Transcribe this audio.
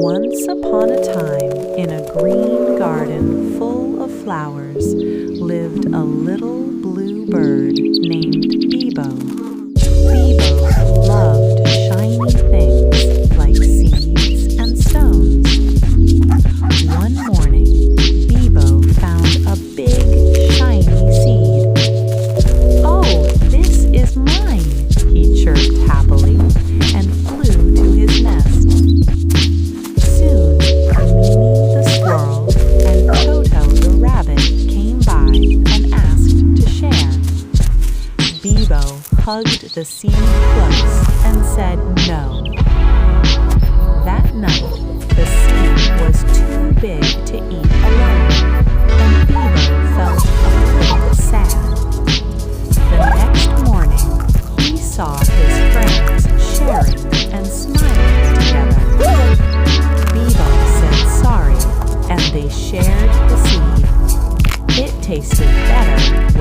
Once upon a time, in a green garden full of flowers, lived a little blue bird named Bibo. Bibo loved shiny things like seeds and stones. One morning, Bibo found a big, shiny seed. "Oh, this is mine," he chirped happily and flew to his nest. Soon, Mimi the squirrel and Toto the rabbit came by and asked to share. Bibo hugged the seed close and said no. That night, the seed was too big to eat alone, and Bibo felt a little sad. The next morning, he saw his friends sharing and smiling together. Bibo said sorry, and they shared the seed. It tasted better